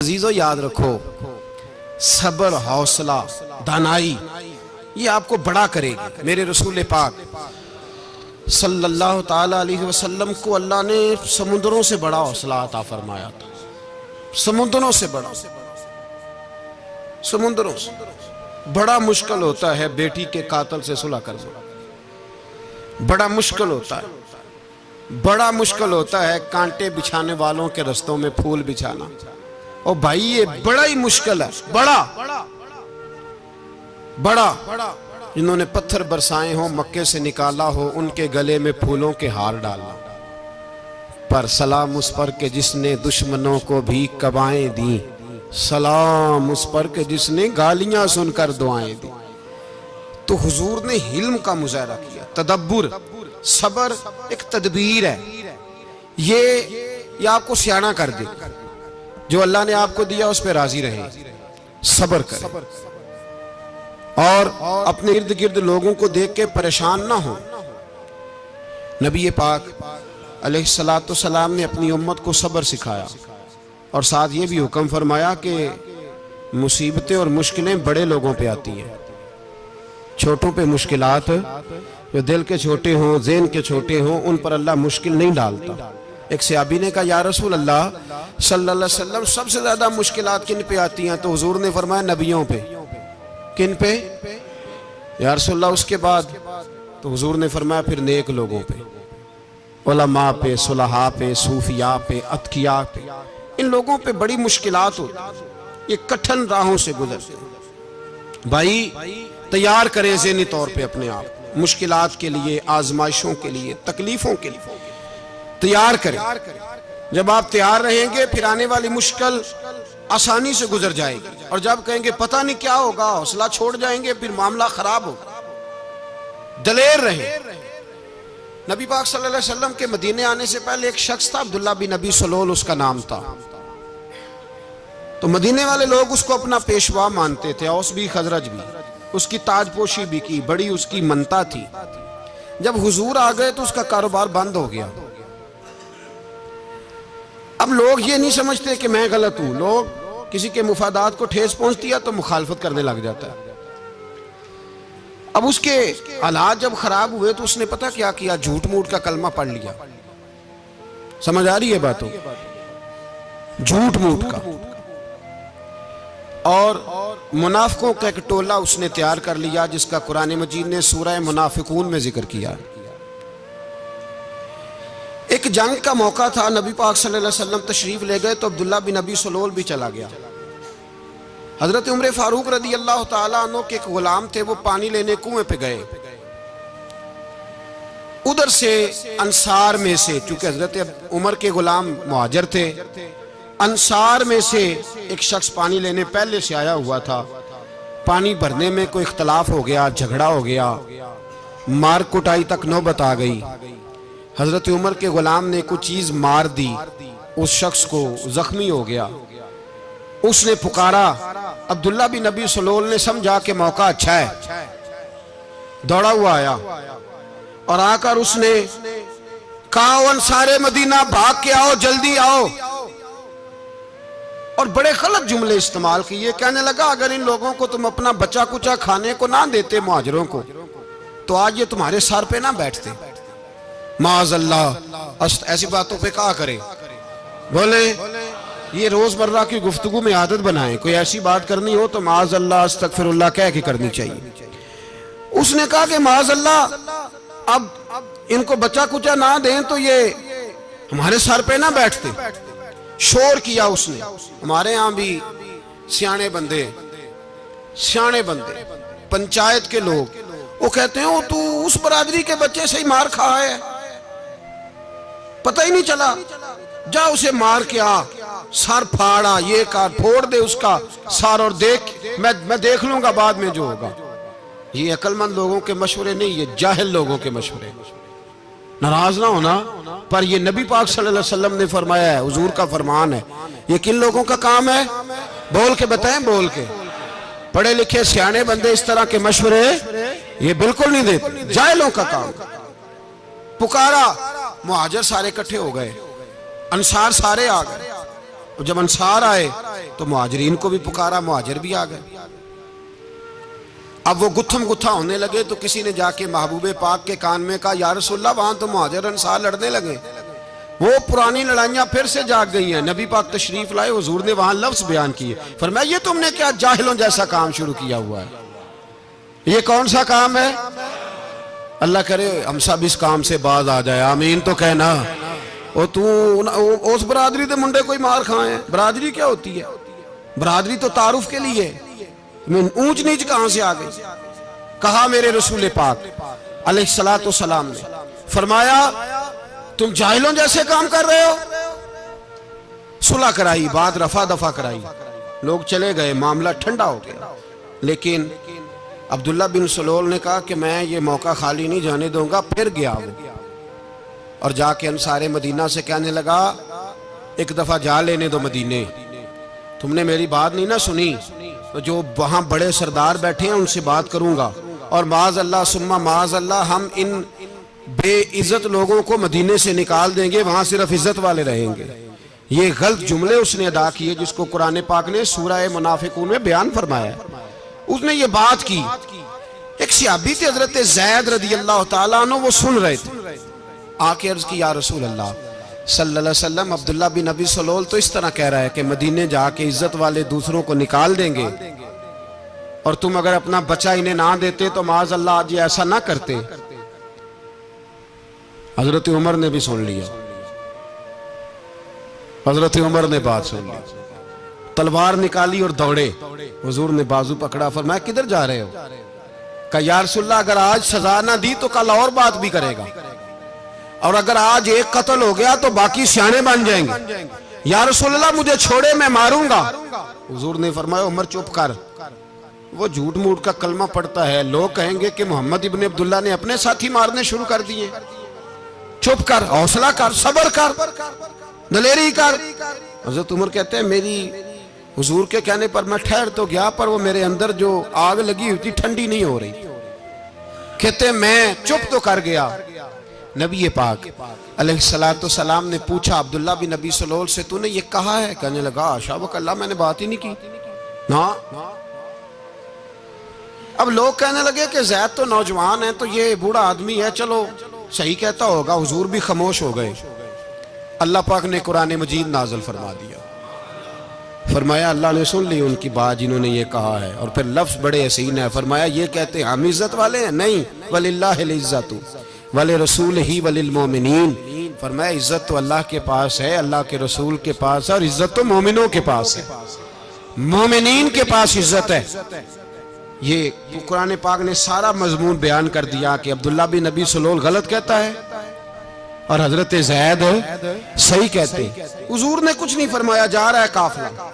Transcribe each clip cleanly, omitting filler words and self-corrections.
अजीजों, याद रखो, सब्र, हौसला, दानाई ये आपको बड़ा करेगी। मेरे रसूल पाक सल्लल्लाहु ताला अलैहि वसल्लम को अल्लाह ने समुद्रों से बड़ा हौसला अता फरमाया था। समुद्रों से बड़ा, समुद्रों से बड़ा मुश्किल होता है बेटी के कातिल से सुलह करना। बड़ा मुश्किल होता है, बड़ा मुश्किल होता है कांटे बिछाने वालों के रस्तों में फूल बिछाना। और भाई ये बड़ा ही मुश्किल है, बड़ा बड़ा। जिन्होंने पत्थर बरसाए हो, मक्के से निकाला हो, उनके गले में फूलों के हार डालना। पर सलाम उस पर के जिसने दुश्मनों को भी कबाएं दी, सलाम उस पर के जिसने गालियां सुनकर दुआएं दी। तो हुजूर ने हिल्म का मुजाहरा किया, तदब्बुर, सबर एक तदबीर है। ये आपको सियाना कर दे। जो अल्लाह ने आपको दिया उस पर राजी रहे, सबर करें और अपने इर्द गिर्द लोगों को देख के परेशान ना हो। नबी पाक अलैहिस्सलातु सलाम ने अपनी उम्मत को सब्र सिखाया और साथ ये भी हुक्म फरमाया कि मुसीबतें और मुश्किलें बड़े लोगों पे आती हैं, छोटों पे मुश्किलात, जो दिल के छोटे हों, ज़हन के छोटे हों, उन पर अल्लाह मुश्किल नहीं डालता। एक सहाबी ने कहा, या रसूल अल्लाह सल्लल्लाहु अलैहि वसल्लम, सबसे ज्यादा मुश्किलात किन पे आती हैं? तो हुजूर ने फरमाया, नबियों पे। किन पे या रसूल अल्लाह? उसके बाद तो हुजूर ने फरमाया, फिर नेक लोगों पे, उलमा पे, सुलहा पे, सूफिया पे, अतकिया पे। इन लोगों पे बड़ी मुश्किलात होती, ये कठिन राहों से गुजरते। भाई तैयार करें ज़हनी तौर पे अपने आप मुश्किलात के लिए, आजमाइशों के लिए, तकलीफों के लिए तैयार करें। जब आप तैयार रहेंगे फिर आने वाली मुश्किल आसानी से गुजर जाएगी। और जब कहेंगे पता नहीं क्या होगा, हौसला छोड़ जाएंगे, फिर मामला खराब होगा। दलेर रहे। नबी पाक सल्लल्लाहु अलैहि वसल्लम के मदीने आने से पहले एक शख्स था, अब्दुल्ला बिन नबी सलोल उसका नाम था। तो मदीने वाले लोग उसको अपना पेशवा मानते थे, औस भी खजरज भी, उसकी ताजपोशी भी की, बड़ी उसकी मनता थी। जब हुजूर आ गए तो उसका कारोबार बंद हो गया। अब लोग ये नहीं समझते कि मैं गलत हूं, लोग किसी के मुफादात को ठेस पहुंचती है तो मुखालफत करने लग जाता है। अब उसके हालात जब खराब हुए तो उसने पता क्या किया, झूठ मूठ का कलमा पढ़ लिया। समझ आ रही है बातों? झूठ मूठ का। और मुनाफिकों का एक टोला उसने तैयार कर लिया, जिसका कुरान मजीद ने सूरह मुनाफिकून में जिक्र किया। एक जंग का मौका था, नबी पाक सल्लल्लाहु अलैहि वसल्लम तशरीफ ले गए तो अब्दुल्ला बिन नबी सलोल भी चला गया। हजरत उमर फारूक रदी अल्लाह ताला अन्हु के एक गुलाम थे, वो पानी लेने कुएं पे गए। उधर से अंसार में से, चूंकि हजरत उमर के गुलाम मुहाजिर थे, अंसार में से एक शख्स पानी लेने पहले से आया हुआ था। पानी भरने में कोई इख्तलाफ हो गया, झगड़ा हो गया, मार कुटाई तक नौबत आ गई। हजरत उमर के गुलाम ने कुछ चीज मार दी, उस शख्स को जख्मी हो गया। उसने पुकारा, अब्दुल्ला बिन नबी सलोल ने समझा कि मौका अच्छा है, दौड़ा हुआ आया और आकर उसने कहा, अंसारे मदीना भाग के आओ, जल्दी आओ। और बड़े गलत जुमले इस्तेमाल किए। कहने लगा, अगर इन लोगों को तुम अपना बचा कुचा खाने को ना देते मुहाजिरों को, तो आज ये तुम्हारे सर पे ना बैठते। माअज़ल्लाह, ऐसी बातों पे कहा करें। बोले ये रोजमर्रा की गुफ्तगू में आदत बनाएं, कोई ऐसी बात करनी हो तो माअज़ल्लाह, अस्तगफिरुल्लाह कह के करनी चाहिए। उसने कहा कि माअज़ल्लाह, अब इनको बचा कुचा ना दें तो ये हमारे सर पे ना बैठते। शोर किया उसने। हमारे यहाँ भी सियाने बंदे, पंचायत के लोग, वो कहते हैं, वो तू उस बरादरी के बच्चे से ही मार खा है, पता ही नहीं चला, जा उसे मार के आ, सर फाड़ा, ये कर, फोड़ दे उसका सर और देख, मैं देख लूंगा बाद में जो होगा। ये अक्लमंद लोगों के मशवरे नहीं, ये जाहिल लोगों के मशवरे। नाराज ना होना, पर ये नबी पाक सल्लल्लाहु अलैहि वसल्लम ने फरमाया है, हुजूर का फरमान है। ये किन लोगों का काम है? बोल के बताएं, बोल के। पढ़े लिखे सियाने बंदे इस तरह के मशवरे ये बिल्कुल नहीं देते, जाहिलों का काम। पुकारा, मुहाजिर सारे इकट्ठे हो गए, अंसार सारे आ गए। जब अंसार आए तो मुहाजिरीन को भी पुकारा, मुहाजिर भी आ गए। अब वो गुत्थम गुत्था होने लगे तो किसी ने जाके महबूबे पाक के कान में कहा, या रसूलल्लाह वहां तो मुहाजिर अंसार लड़ने लगे, वो पुरानी लड़ाइयां फिर से जाग गई हैं। नबी पाक तशरीफ लाए, हुजूर ने वहां लफ्ज बयान किए, फरमाया ये तुमने क्या जाहिलों जैसा काम शुरू किया हुआ है, ये कौन सा काम है? अल्लाह करे हम सब इस काम से बाज आ जाए, आमीन तो कहना। और तू उस बरादरी के मुंडे कोई मार खाए, बरादरी क्या होती है? बरादरी तो तारुफ के लिए, ऊंच नीच कहां से आ गई? कहा मेरे रसूल पाक अलैहिस्सलातु सलाम ने, फरमाया तुम जाहिलों जैसे काम कर रहे हो। सुलह कराई, बात रफा दफा कराई, लोग चले गए, मामला ठंडा हो गया। लेकिन अब्दुल्ला बिन सलोल ने कहा कि मैं ये मौका खाली नहीं जाने दूंगा। फिर गया वो और जाके अंसारे मदीना से कहने लगा, एक दफा जा लेने दो मदीने, तुमने मेरी बात नहीं ना सुनी तो जो वहां बड़े सरदार बैठे हैं उनसे बात करूंगा, और माज अल्लाह सुम्मा माज अल्लाह हम इन बेइज्जत लोगों को मदीने से निकाल देंगे, वहां सिर्फ इज्जत वाले रहेंगे। ये गलत जुमले उसने अदा किए जिसको कुरान पाक ने सूरह मुनाफिकून में बयान फरमाया। उसने ये बात की। एक सहाबी थे हजरत ज़ैद रज़ियल्लाहु ताला अन्हु, वो सुन रहे थे, आके अर्ज की, या रसूल अल्लाह सल्लल्लाहु अलैहि वसल्लम, अब्दुल्ला बिन अबी सलोल तो इस तरह कह रहा है कि मदीने जाके इज्जत वाले दूसरों को निकाल देंगे, और तुम अगर अपना बच्चा इन्हें ना देते तो माज अल्लाह आज ऐसा ना करते। हजरत उमर ने भी सुन लिया, हजरत उमर ने बात सुन ली, तलवार निकाली और दौड़े। हुजूर ने बाजू पकड़ा, फरमाया किधर जा रहे हो? कहा या रसूलल्लाह अगर आज सजा ना दी तो कल और बात भी करेगा, और अगर आज एक कत्ल हो गया तो बाकी सियाने बन जाएंगे। या रसूलल्लाह मुझे छोड़े, मैं मारूंगा। हुजूर ने फरमाया उमर चुप कर, वो झूठ मूठ का कलमा पढ़ता है, लोग कहेंगे कि मोहम्मद इब्ने अब्दुल्ला ने अपने साथी मारने शुरू कर दिए। चुप कर, हौसला कर, सब्र कर, दलेरी कर। हजरत उमर कहते हैं मेरी हुजूर के कहने पर मैं ठहर तो गया, पर वो मेरे अंदर जो आग लगी हुई थी ठंडी नहीं हो रही। कहते मैं चुप तो कर गया। नबी पाक अलैहिस्सलातु सलाम ने पूछा अब्दुल्ला बिन नबी सलोल से, तूने ये कहा है? कहने लगा शाबक अल्लाह, मैंने बात ही नहीं की ना। अब लोग कहने लगे कि ज़ैद तो नौजवान है, तो ये बूढ़ा आदमी है, चलो सही कहता होगा। हुजूर भी खामोश हो गए। अल्लाह पाक ने कुरान मजीद नाज़िल फरमा दिया, फरमाया अल्लाह ने सुन ली उनकी बात जिन्होंने ये कहा है। और फिर लफ्ज बड़े हसीन है, फरमाया ये कहते हैं हम इज्जत वाले हैं? नहीं, वलिल्लाहिल इज्जतु वले रसूल ही वलिल मोमिनीन। फरमाया इज्जत तो अल्लाह के पास है, अल्लाह के रसूल के पास है, और इज्जत तो मोमिनों के पास है, मोमिनीन के पास इज्जत है। ये कुरान पाक ने सारा मजमून बयान कर दिया कि अब्दुल्ला बिन नबी सलोल गलत कहता है और हजरत ज़ैद सही कहते। हुजूर ने कुछ नहीं फरमाया, जा रहा है काफिला।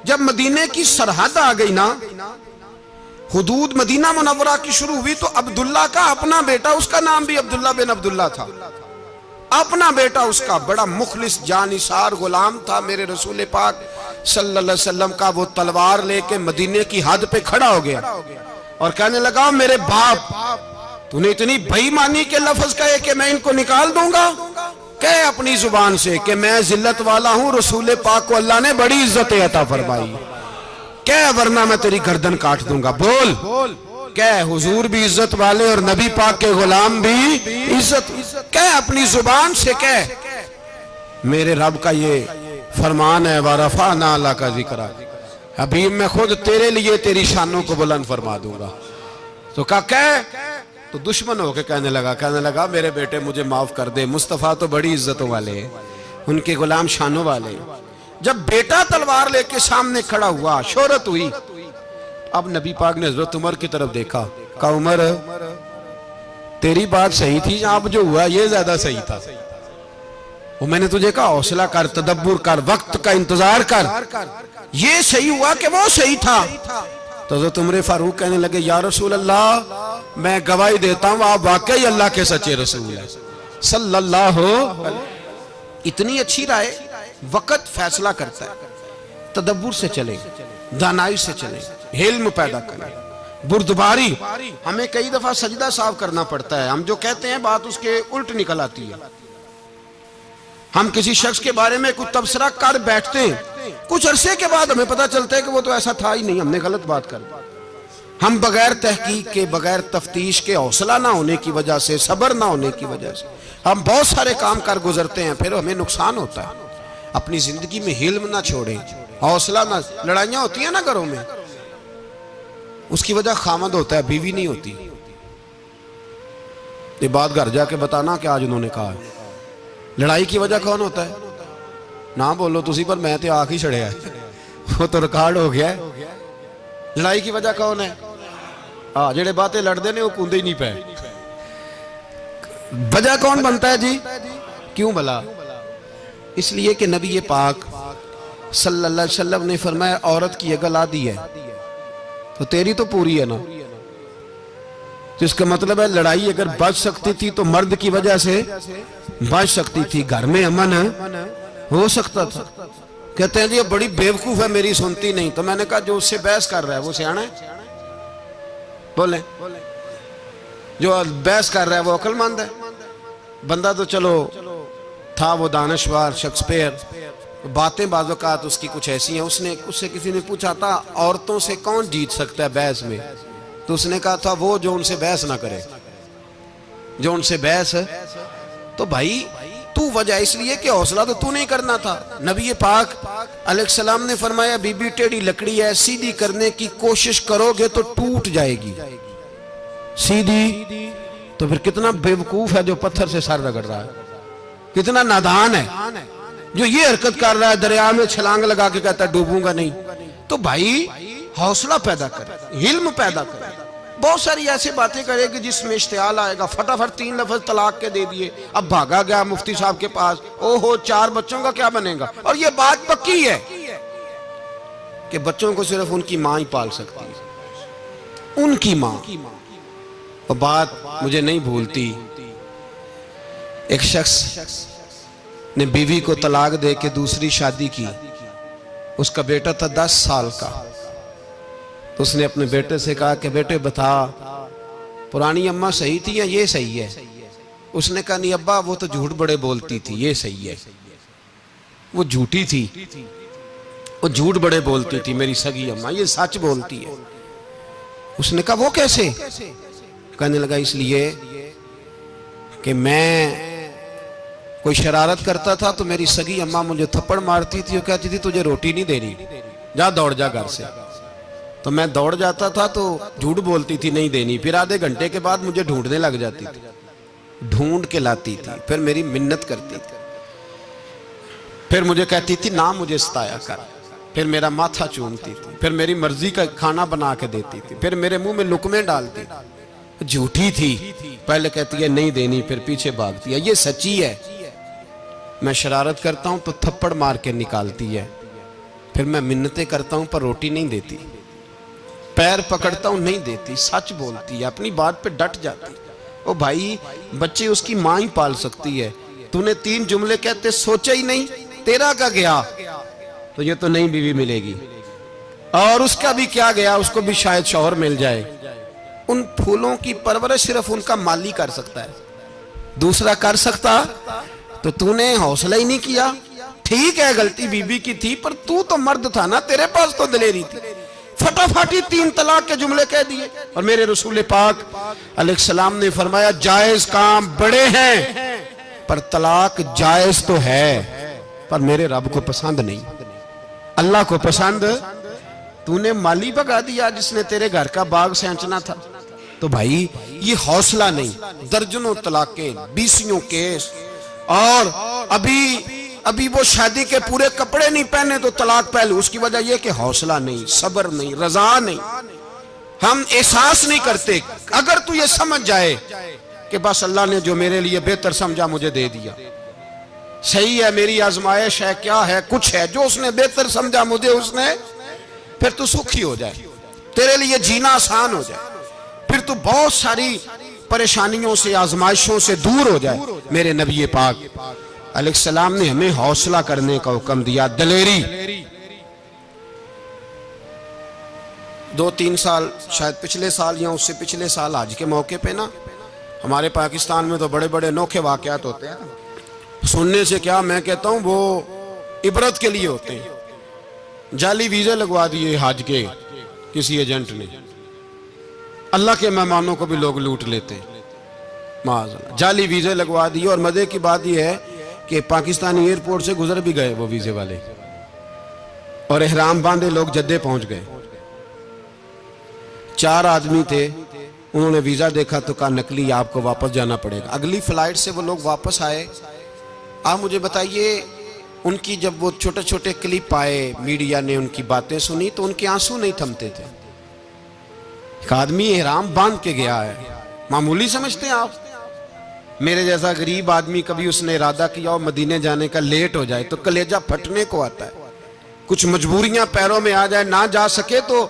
जब मदीने की सरहद आ गई ना, हुदूद मदीना मुनव्वरा की शुरू हुई, तो अब्दुल्ला का अपना बेटा, उसका नाम भी अब्दुल्ला बिन अब्दुल्ला था, अपना बेटा उसका बड़ा मुखलिस जानिसार गुलाम था मेरे रसूल पाक सल्लल्लाहु अलैहि वसल्लम का। वो तलवार लेके मदीने की हद पे खड़ा हो गया और कहने लगा मेरे बाप, तूने इतनी बेईमानी के लफ्ज कहे कि मैं इनको निकाल दूंगा? कह अपनी जुबान से कि मैं जिल्लत वाला हूं, रसूल पाक को अल्लाह ने बड़ी इज्जत अता फरमाई, कह वरना मैं तेरी गर्दन काट दूंगा। बोल, कह हुजूर भी इज्जत वाले और नबी पाक के गुलाम भी इज्जत। कह अपनी जुबान से, कह मेरे रब का ये फरमान है, वरफाना अल्लाह का जिक्र, हबीब मैं खुद तेरे लिए तेरी शानों को बुलंद फरमा दूंगा। तो कह, तो दुश्मन होके कहने लगा मेरे बेटे मुझे माफ कर दे, मुस्तफ़ा तो बड़ी इज्जतों वाले हैं, उनके गुलाम शानों वाले। जब बेटा तलवार लेके सामने खड़ा हुआ, शोहरत हुई। अब नबी पाक ने हजरत उमर की तरफ देखा, कहा उमर तेरी बात सही थी, अब जो हुआ ये ज्यादा सही था। वो मैंने तुझे कहा हौसला कर, तदब्बुर कर, वक्त का इंतजार कर, ये सही हुआ कि वो सही था। तो हज़रत उमर फारूक कहने लगे या रसूल अल्लाह, मैं गवाही देता हूं आप वाकई अल्लाह के सच्चे रसूल हैं सल्लल्लाहु। इतनी अच्छी राय, वक्त फैसला करता है। तदब्बुर से चले, दानाई से चले, हिल्म पैदा करें, बुर्दबारी। हमें कई दफा सजदा साफ करना पड़ता है, हम जो कहते हैं बात उसके उल्ट निकल आती है। हम किसी शख्स के बारे में कुछ तबसरा कर बैठते हैं, कुछ अरसे के बाद हमें पता चलता है कि वो तो ऐसा था ही नहीं, हमने गलत बात कर दी। हम बगैर तहकीक के, बगैर तफ्तीश के, हौसला ना होने की वजह से, सब्र ना होने की वजह से हम बहुत सारे काम कर गुजरते हैं, फिर हमें नुकसान होता है। अपनी जिंदगी में हिल्म ना छोड़ें, हौसला ना। लड़ाइयां होती हैं ना घरों में, उसकी वजह खामद होता है, बीवी नहीं होती। ये बात घर जाके बताना कि आज उन्होंने कहा है। लड़ाई की वजह कौन होता है? ना बोलो तुसी, पर मैं तो आख ही छड़िया है, वो तो रिकॉर्ड हो गया है। लड़ाई की वजह कौन है? हाँ, जेड़े बातें लड़ते ने वो कूदे ही नहीं पे। वजह कौन बनता है जी? क्यों भला? इसलिए कि नबी पाक सल्लल्लाहु अलैहि वसल्लम ने फरमाया औरत की अकल आधी है तो तेरी तो पूरी है ना। तो इसका मतलब है लड़ाई अगर बच सकती थी तो मर्द की वजह से बच सकती थी, घर में अमन हो सकता था। कहते हैं जी बड़ी बेवकूफ है, मेरी सुनती नहीं। तो मैंने कहा जो उससे बहस कर रहा है वो सियाना है? बोले जो बहस कर रहा है वो अक्लमंद है? बंदा तो चलो था वो दानश्वर शेक्सपियर, बातें बाज़-औक़ात उसकी कुछ ऐसी हैं। उससे किसी ने पूछा था औरतों से कौन जीत सकता है बहस में, तो उसने कहा था वो जो उनसे बहस ना करे, जो उनसे बहस है। तो भाई तू वजह इसलिए कि हौसला तो तू नहीं करना था। नबी पाक अलैहिस्सलाम ने फरमाया बीबी टेढ़ी लकड़ी है, सीधी करने की कोशिश करोगे तो टूट जाएगी। सीधी तो फिर कितना बेवकूफ है जो पत्थर से सर रगड़ रहा है, कितना नादान है जो ये हरकत कर रहा है, दरिया में छलांग लगा के कहता है डूबूंगा नहीं। तो भाई हौसला पैदा कर, हिल्म पैदा कर। बहुत सारी ऐसी बातें करेगी जिसमें इश्तियाल आएगा, फटाफट 3 लफ्ज तलाक के दे दिए, अब भागा गया मुफ्ती साहब के पास, ओहो 4 बच्चों का क्या बनेगा। और ये बात पक्की है कि बच्चों को सिर्फ उनकी मां ही पाल सकती है, उनकी मां। और बात मुझे नहीं भूलती, एक शख्स ने बीवी को तलाक दे के दूसरी शादी की। उसका बेटा था 10 साल का। तो उसने अपने बेटे से कहा कि बेटे बता पुरानी अम्मा सही थी या ये सही है? उसने कहा नहीं अब्बा वो तो झूठ बड़े बोलती थी, ये सही है। वो झूठी थी, वो झूठ बड़े बोलती थी मेरी सगी अम्मा, ये सच बोलती है। उसने कहा वो कैसे? कहने लगा इसलिए कि मैं कोई शरारत करता था तो मेरी सगी अम्मा मुझे थप्पड़ मारती थी और कहती थी तुझे रोटी नहीं देनी, जा दौड़ जा घर से। तो मैं दौड़ जाता था तो झूठ बोलती थी नहीं देनी, फिर आधे घंटे के बाद मुझे ढूंढने लग जाती थी, ढूंढ के लाती थी, फिर मेरी मिन्नत करती थी, फिर मुझे कहती थी ना मुझे सताया कर, फिर मेरा माथा चूमती थी, फिर मेरी मर्जी का खाना बना के देती थी, फिर मेरे मुंह में लुकमे डालती। झूठी थी, पहले कहती है नहीं देनी, फिर पीछे भागती है। ये सच्ची है, मैं शरारत करता हूं तो थप्पड़ मार के निकालती है, फिर मैं मिन्नतें करता हूं पर रोटी नहीं देती, पैर पकड़ता हूं नहीं देती, सच बोलती है, अपनी बात पे डट जाती। ओ भाई बच्चे उसकी मां ही पाल सकती है। तूने 3 जुमले कहते सोचा ही नहीं, तेरा का गया तो ये तो नई बीवी मिलेगी, और उसका भी क्या गया, उसको भी शायद शौहर मिल जाए। उन फूलों की परवरिश सिर्फ उनका माली कर सकता है, दूसरा कर सकता। तो तूने हौसला ही नहीं किया। ठीक है गलती बीबी की थी, पर तू तो मर्द था ना, तेरे पास तो दिलेरी थी। फटाफट ही 3 तलाक के जुमले कह दिए। और मेरे रसूल पाक अलैहिस्सलाम ने फरमाया जायज काम बड़े हैं पर तलाक जायज तो है पर मेरे रब को पसंद नहीं, अल्लाह को पसंद। तूने माली भगा दिया जिसने तेरे घर का बाग सेंचना था। तो भाई ये हौसला नहीं, दर्जनों तलाकें, 20 केस, और अभी वो शादी के पूरे कपड़े नहीं पहने तो तलाक पहले। उसकी वजह यह कि हौसला नहीं, सब्र नहीं, रजा नहीं, हम एहसास नहीं करते। अगर तू ये समझ जाए कि बस अल्लाह ने जो मेरे लिए बेहतर समझा मुझे दे दिया, सही है, मेरी आजमाइश है, क्या है, कुछ है, जो उसने बेहतर समझा मुझे उसने, फिर तू सुखी हो जाए, तेरे लिए जीना आसान हो जाए, फिर तू बहुत सारी परेशानियों से, आजमाइशों से दूर हो जाए। मेरे नबी पाक अलैहिस्सलाम ने हमें हौसला करने का हुक्म दिया, दलेरी। 2-3 साल शायद पिछले साल या उससे पिछले साल आज के मौके पे ना, हमारे पाकिस्तान में तो बड़े बड़े अनोखे वाकयात होते हैं। सुनने से क्या, मैं कहता हूँ वो इबरत के लिए होते हैं। जाली वीजे लगवा दिए हज के किसी एजेंट ने। अल्लाह के मेहमानों को भी लोग लूट लेते हैं, माज़अल्लाह। जाली वीजे लगवा दिए। और मजे की बात यह है कि पाकिस्तानी एयरपोर्ट से गुजर भी गए वो वीजे वाले, और एहराम बांधे लोग जद्दे पहुंच गए। 4 आदमी थे, उन्होंने वीजा देखा तो कहा नकली, आपको वापस जाना पड़ेगा। अगली फ्लाइट से वो लोग वापस आए। आप मुझे बताइए, उनकी जब वो छोटे छोटे क्लिप आए, मीडिया ने उनकी बातें सुनी तो उनके आंसू नहीं थमते थे। एक आदमी एहराम बांध के गया है, मामूली समझते हैं आप? मेरे जैसा गरीब आदमी, कभी उसने इरादा किया और मदीने जाने का, लेट हो जाए तो कलेजा फटने को आता है। कुछ मजबूरियां पैरों में आ जाए, ना जा सके तो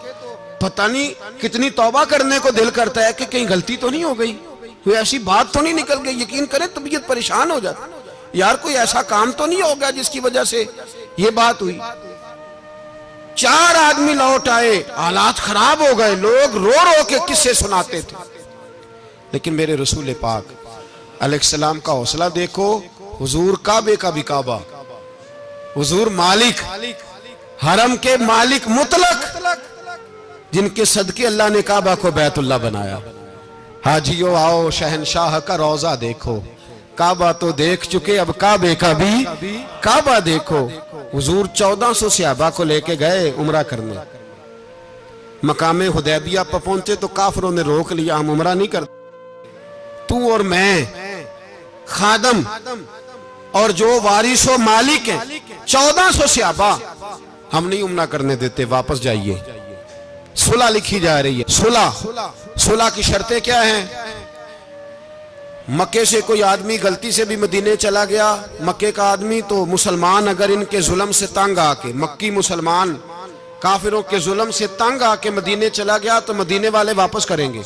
पता नहीं कितनी तौबा करने को दिल करता है कि कहीं गलती तो नहीं हो गई, कोई ऐसी बात तो नहीं निकल गई। यकीन करें तबीयत परेशान हो जाती, यार कोई ऐसा काम तो नहीं हो गया जिसकी वजह से ये बात हुई। 4 आदमी लौट आए, हालात खराब हो गए, लोग रो रो के किस्से सुनाते थे। लेकिन मेरे रसूल पाक अलैहिस्सलाम का हौसला देखो। हुजूर काबे का भी काबा, हुजूर मालिक, हरम के मालिक मुतलक, जिनके सदके अल्लाह ने काबा को बैतुल्लाह बनाया। हाजियो आओ शहनशाह का रोजा देखो, काबा तो देख चुके, अब काबे का भी काबा देखो। हुजूर 1400 सहाबा को लेके गए उमरा करने। मकामे हुदैबिया पर पहुंचे तो काफिरों ने रोक लिया, हम उमरा नहीं करते। तू और मैं खादम और जो वारिसो मालिक हैं 1400 सहाबा, हम नहीं उमरा करने देते, वापस जाइए। सुलह लिखी जा रही है। सुलह की शर्तें क्या हैं? मक्के से कोई आदमी गलती से भी मदीने चला गया, मक्के का आदमी, तो मुसलमान अगर इनके जुल्म से तंग आके, मक्की मुसलमान काफिरों के जुल्म से तंग आके मदीने चला गया तो मदीने वाले वापस करेंगे।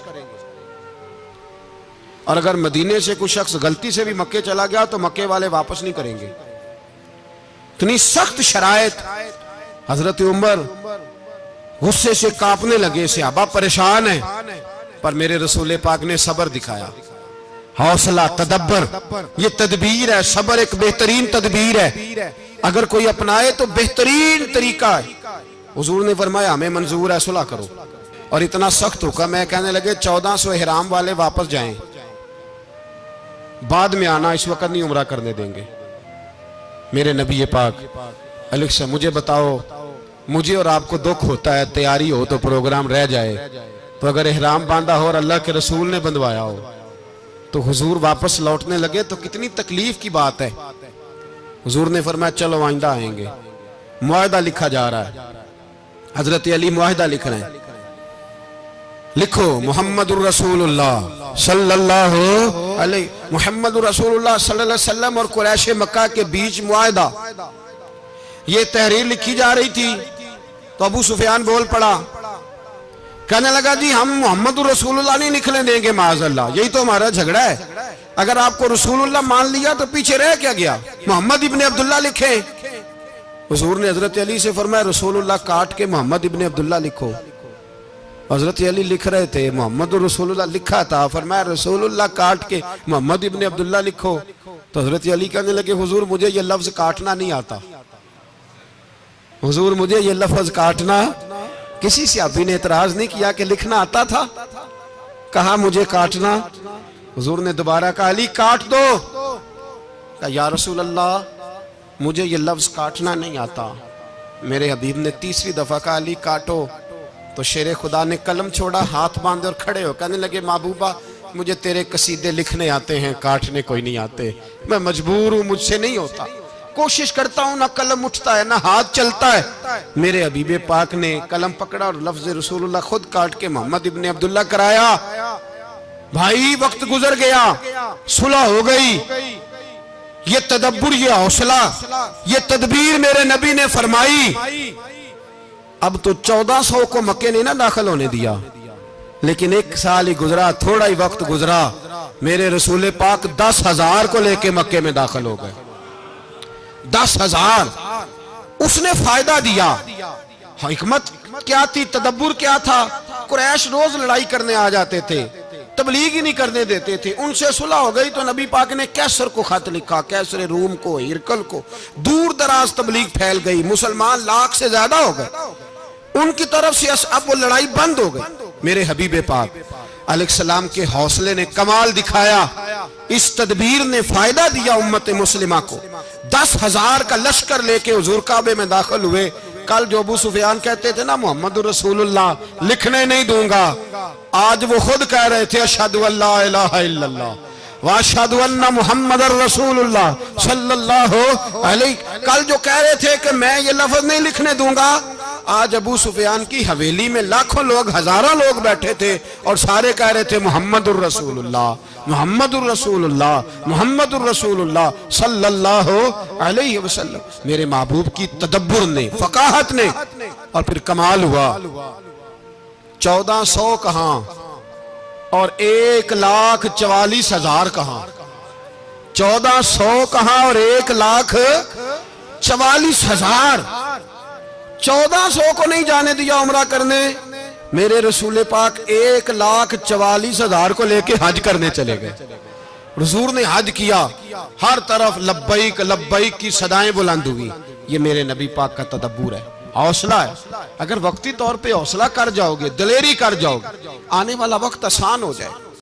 और अगर मदीने से कोई शख्स गलती से भी मक्के चला गया तो मक्के वाले वापस नहीं करेंगे। इतनी सख्त शरायत। हजरत उमर गुस्से से कांपने लगे, सहाबा परेशान है, पर मेरे रसूल पाक ने सब्र दिखाया। हौसला, तदब्बर, ये तदबीर है। सब्र एक बेहतरीन तदबीर है, अगर कोई अपनाए तो बेहतरीन तरीका है। हुजूर ने फरमाया हमें मंजूर है, सुलह करो। और इतना सख्त हुक्म है, कहने लगे 1400 इहराम वाले वापस जाएं, बाद में आना, इस वक्त नहीं उमरा करने देंगे। मेरे नबी पाक अलैहि, मुझे बताओ, मुझे और आपको दुख होता है, तैयारी हो तो प्रोग्राम रह जाए, तो अगर इहराम बांधा हो और अल्लाह के रसूल ने बंधवाया हो तो हुजूर वापस लौटने लगे तो कितनी तकलीफ की बात है। हुजूर ने फरमाया चलो आइंदा आएंगे। मुआहदा लिखा जा रहा है, हजरत अली मुआहदा लिख रहे हैं। लिखो मुहम्मदुर रसूलुल्लाह सल्लल्लाहु अलैहि, मुहम्मदुर रसूलुल्लाह सल्लल्लाहु अलैहि वसल्लम और कुरैश मक्का के बीच मुआहदा। ये तहरीर लिखी जा रही थी तो अबू सुफियान बोल पड़ा, कहने लगा जी हम मोहम्मद रसूलुल्लाह नहीं निकलने देंगे, माज़अल्लाह, यही तो हमारा झगड़ा है। अगर आपको रसूलुल्लाह मान लिया तो पीछे रह क्या गया, मोहम्मद इब्ने अब्दुल्लाह लिखे। हुजूर ने हजरत अली से फरमाया रसूलुल्लाह काट के मोहम्मद इब्ने अब्दुल्लाह लिखो। हजरत अली लिख रहे थे, मोहम्मद रसूलुल्लाह लिखा था, फरमाया रसूलुल्लाह काट के मोहम्मद इब्ने अब्दुल्लाह लिखो। तो हजरत अली कहने लगे हुजूर मुझे ये लफ्ज काटना नहीं आता, हुजूर मुझे ये लफ्ज काटना। किसी सहाबी ने एतराज नहीं किया कि लिखना आता था, कहा मुझे काटना। हुजूर ने दोबारा कहा अली काट दो। कहा या रसूल अल्लाह मुझे ये लफ्ज काटना नहीं आता। मेरे हबीब ने तीसरी दफा कहा अली काटो। तो शेर खुदा ने कलम छोड़ा, हाथ बांधे और खड़े हो कहने लगे महबूबा मुझे तेरे कसीदे लिखने आते हैं, काटने कोई नहीं आते, मैं मजबूर हूं, मुझसे नहीं होता, कोशिश करता हूं, ना कलम उठता है ना हाथ चलता है। मेरे हबीबे पाक ने कलम पकड़ा और लफ्ज रसूलुल्लाह खुद काट के मोहम्मद इब्ने अब्दुल्लाह कराया। भाई वक्त गुजर गया, सुलह हो गई। ये तदब्बुर, ये हौसला, ये तदबीर मेरे नबी ने फरमाई। अब तो 1400 को मक्के ने ना दाखिल होने दिया, लेकिन 1 साल ही गुजरा, थोड़ा ही वक्त गुजरा, मेरे रसूल पाक 10,000 को लेके मक्के में दाखिल हो गए। 10,000 उसने फायदा दिया। हिकमत क्या थी, तदब्बुर क्या था? कुरैश रोज लड़ाई करने आ जाते थे, तबलीग ही नहीं करने देते थे। उनसे सुलह हो गई तो नबी पाक ने कैसर को खत लिखा, कैसर रूम को, हिरकल को। दूर दराज तबलीग फैल गई, मुसलमान लाख से ज्यादा हो गए। उनकी तरफ से अब वो लड़ाई बंद हो गई। मेरे हबीब पाक अलैहिस्सलाम के हौसले ने कमाल दिखाया। इस तदबीर ने फायदा दिया उम्मत मुस्लिमा को। 10,000 का लश्कर लेके हुजूर काबे में दाखिल हुए। कल जो अबू सुफियान कहते थे ना मोहम्मद रसूलुल्लाह लिखने नहीं दूंगा, आज वो खुद कह रहे थे अशहदु अल्ला इलाहा इल्लल्लाह व अशहदु अन्ना मुहम्मदर रसूलुल्लाह सल्लल्लाहु अलैहि। कल जो कह रहे थे कि मैं ये लफ्ज नहीं लिखने दूंगा, आज अबू सुफियान की हवेली में लाखों लोग, हजारों लोग बैठे थे और सारे कह रहे थे मुहम्मदुर रसूलुल्लाह, मुहम्मदुर रसूलुल्लाह, मुहम्मदुर रसूलुल्लाह सल्लल्लाहु अलैहि वसल्लम। मेरे महबूब की तदब्बुर ने, फकाहत ने, और फिर कमाल हुआ। 1400 कहां और 1,44,000 कहां, 1400 कहां और 1,44,000। 1400 को नहीं जाने दिया उम्रा करने। मेरे रसूल पाक 1,44,000 को लेके हज करने चले गए। हुजूर ने हज किया, हर तरफ लब्बैक लब्बैक की सदाएं बुलंद हुई। ये मेरे नबी पाक का तदब्बुर है, हौसला है। अगर वक्ती तौर पे हौसला कर जाओगे, दिलेरी कर जाओगे, आने वाला वक्त आसान हो जाए।